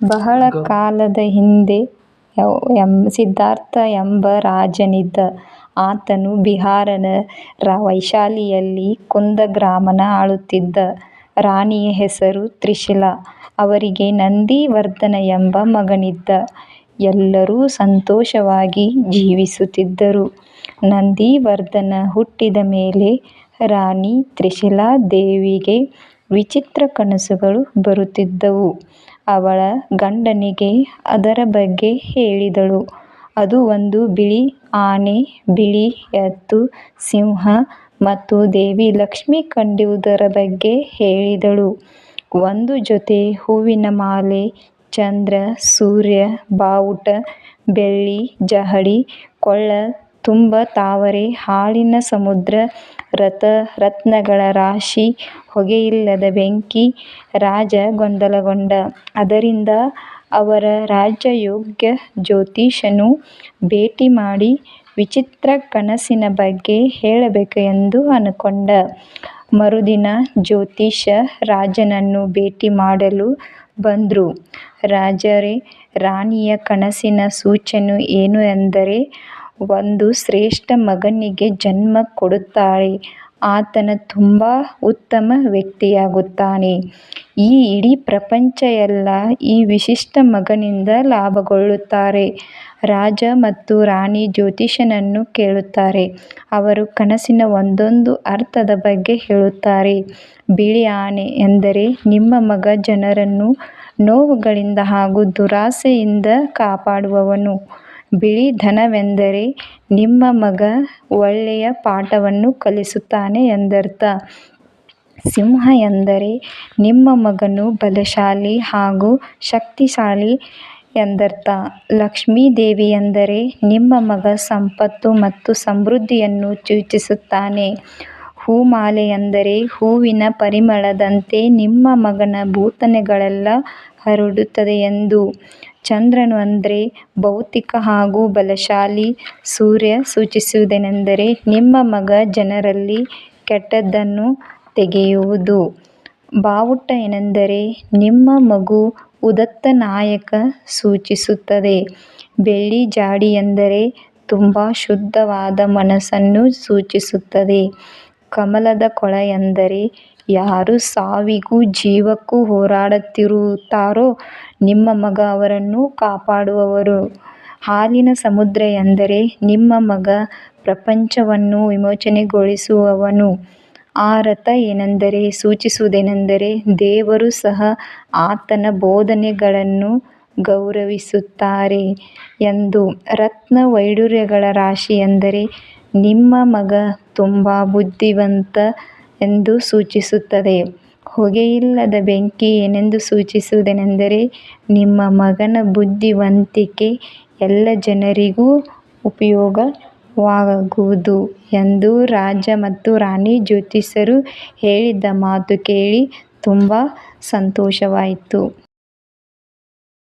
ಬಹಳ ಕಾಲದ ಹಿಂದೆ ಸಿದ್ಧಾರ್ಥ ಎಂಬ ರಾಜನಿದ್ದ. ಆತನು ಬಿಹಾರದ ವೈಶಾಲಿಯಲ್ಲಿ ಕುಂದಗ್ರಾಮನ ಆಳುತ್ತಿದ್ದ. ರಾಣಿಯ ಹೆಸರು ತ್ರಿಶೀಲ. ಅವರಿಗೆ ನಂದಿವರ್ಧನ ಎಂಬ ಮಗನಿದ್ದ. ಎಲ್ಲರೂ ಸಂತೋಷವಾಗಿ ಜೀವಿಸುತ್ತಿದ್ದರು. ನಂದಿವರ್ಧನ ಹುಟ್ಟಿದ ಮೇಲೆ ರಾಣಿ ತ್ರಿಶೀಲಾ ದೇವಿಗೆ ವಿಚಿತ್ರ ಕನಸುಗಳು ಬರುತ್ತಿದ್ದವು. ಅವಳ ಗಂಡನಿಗೆ ಅದರ ಬಗ್ಗೆ ಹೇಳಿದಳು. ಅದು ಒಂದು ಬಿಳಿ ಆನೆ, ಬಿಳಿ ಎತ್ತು, ಸಿಂಹ ಮತ್ತು ದೇವಿ ಲಕ್ಷ್ಮಿ ಕಂಡಿರುವುದರ ಬಗ್ಗೆ ಹೇಳಿದಳು. ಒಂದು ಜೊತೆ ಹೂವಿನ ಮಾಲೆ, ಚಂದ್ರ, ಸೂರ್ಯ, ಬಾವುಟ, ಬೆಳ್ಳಿ ಜಹಡಿ, ಕೊಳ್ಳ ತುಂಬ ತಾವರೆ, ಹಾಲಿನ ಸಮುದ್ರ, ರತ್ನಗಳ ರಾಶಿ, ಹೊಗೆಯಿಲ್ಲದ ಬೆಂಕಿ. ರಾಜ ಗೊಂದಲಗೊಂಡ. ಅದರಿಂದ ಅವರ ರಾಜಯೋಗ್ಯ ಜ್ಯೋತಿಷನನ್ನು ಭೇಟಿ ಮಾಡಿ ವಿಚಿತ್ರ ಕನಸಿನ ಬಗ್ಗೆ ಹೇಳಬೇಕು ಎಂದು ಅಂದುಕೊಂಡ. ಮರುದಿನ ಜ್ಯೋತಿಷ ರಾಜನನ್ನು ಭೇಟಿ ಮಾಡಲು ಬಂದ್ರು. ರಾಜರೇ, ರಾಣಿಯ ಕನಸಿನ ಸೂಚನೆ ಏನು ಎಂದರೆ, ಒಂದು ಶ್ರೇಷ್ಠ ಮಗನಿಗೆ ಜನ್ಮ ಕೊಡುತ್ತಾಳೆ. ಆತನು ತುಂಬ ಉತ್ತಮ ವ್ಯಕ್ತಿಯಾಗುತ್ತಾನೆ. ಈ ಇಡೀ ಪ್ರಪಂಚ ಎಲ್ಲ ಈ ವಿಶಿಷ್ಟ ಮಗನಿಂದ ಲಾಭಗೊಳ್ಳುತ್ತಾರೆ. ರಾಜ ಮತ್ತು ರಾಣಿ ಜ್ಯೋತಿಷನನ್ನು ಕೇಳುತ್ತಾರೆ. ಅವರು ಕನಸಿನ ಒಂದೊಂದು ಅರ್ಥದ ಬಗ್ಗೆ ಹೇಳುತ್ತಾರೆ. ಬಿಳಿ ಆನೆ ಎಂದರೆ ನಿಮ್ಮ ಮಗ ಜನರನ್ನು ನೋವುಗಳಿಂದ ಹಾಗೂ ದುರಾಸೆಯಿಂದ ಕಾಪಾಡುವವನು. ಬಿಳಿ ಧನವೆಂದರೆ ನಿಮ್ಮ ಮಗ ಒಳ್ಳೆಯ ಪಾಠವನ್ನು ಕಲಿಸುತ್ತಾನೆ ಎಂದರ್ಥ. ಸಿಂಹ ಎಂದರೆ ನಿಮ್ಮ ಮಗನು ಬಲಶಾಲಿ ಹಾಗೂ ಶಕ್ತಿಶಾಲಿ ಎಂದರ್ಥ. ಲಕ್ಷ್ಮೀ ದೇವಿ ಎಂದರೆ ನಿಮ್ಮ ಮಗ ಸಂಪತ್ತು ಮತ್ತು ಸಮೃದ್ಧಿಯನ್ನು ಸೂಚಿಸುತ್ತಾನೆ. ಹೂಮಾಲೆ ಎಂದರೆ ಹೂವಿನ ಪರಿಮಳದಂತೆ ನಿಮ್ಮ ಮಗನ ಭೂತನೆಗಳೆಲ್ಲ ಹರಡುತ್ತದೆ ಎಂದು. ಚಂದ್ರನು ಅಂದರೆ ಭೌತಿಕ ಹಾಗೂ ಬಲಶಾಲಿ. ಸೂರ್ಯ ಸೂಚಿಸುವುದೇನೆಂದರೆ ನಿಮ್ಮ ಮಗ ಜನರಲ್ಲಿ ಕೆಟ್ಟದ್ದನ್ನು ತೆಗೆಯುವುದು. ಬಾವುಟ ಏನೆಂದರೆ ನಿಮ್ಮ ಮಗು ಉದಾತ್ತ ನಾಯಕ ಸೂಚಿಸುತ್ತದೆ. ಬೆಳ್ಳಿ ಜಡಿ ಎಂದರೆ ತುಂಬ ಶುದ್ಧವಾದ ಮನಸ್ಸನ್ನು ಸೂಚಿಸುತ್ತದೆ. ಕಮಲದ ಕೊಳ ಎಂದರೆ ಯಾರು ಸಾವಿಗೂ ಜೀವಕ್ಕೂ ಹೋರಾಡುತ್ತಿರುತ್ತಾರೋ ನಿಮ್ಮ ಮಗ ಅವರನ್ನು ಕಾಪಾಡುವವರು. ಹಾಲಿನ ಸಮುದ್ರ ಎಂದರೆ ನಿಮ್ಮ ಮಗ ಪ್ರಪಂಚವನ್ನು ವಿಮೋಚನೆಗೊಳಿಸುವವನು. ಆ ರಥ ಏನೆಂದರೆ ಸೂಚಿಸುವುದೇನೆಂದರೆ ದೇವರು ಸಹ ಆತನ ಬೋಧನೆಗಳನ್ನು ಗೌರವಿಸುತ್ತಾರೆ ಎಂದು. ರತ್ನ ವೈಡೂರ್ಯಗಳ ರಾಶಿ ಎಂದರೆ ನಿಮ್ಮ ಮಗ ತುಂಬ ಬುದ್ಧಿವಂತ ಎಂದು ಸೂಚಿಸುತ್ತದೆ. ಹೊಗೆಯಿಲ್ಲದ ಬೆಂಕಿ ಏನೆಂದು ಸೂಚಿಸುವುದೆಂದರೆ ನಿಮ್ಮ ಮಗನ ಬುದ್ಧಿವಂತಿಕೆ ಎಲ್ಲ ಜನರಿಗೂ ಉಪಯೋಗವಾಗುವುದು ಎಂದು. ರಾಜ ಮತ್ತು ರಾಣಿ ಜ್ಯೋತಿಷರು ಹೇಳಿದ ಮಾತು ಕೇಳಿ ತುಂಬ ಸಂತೋಷವಾಯಿತು.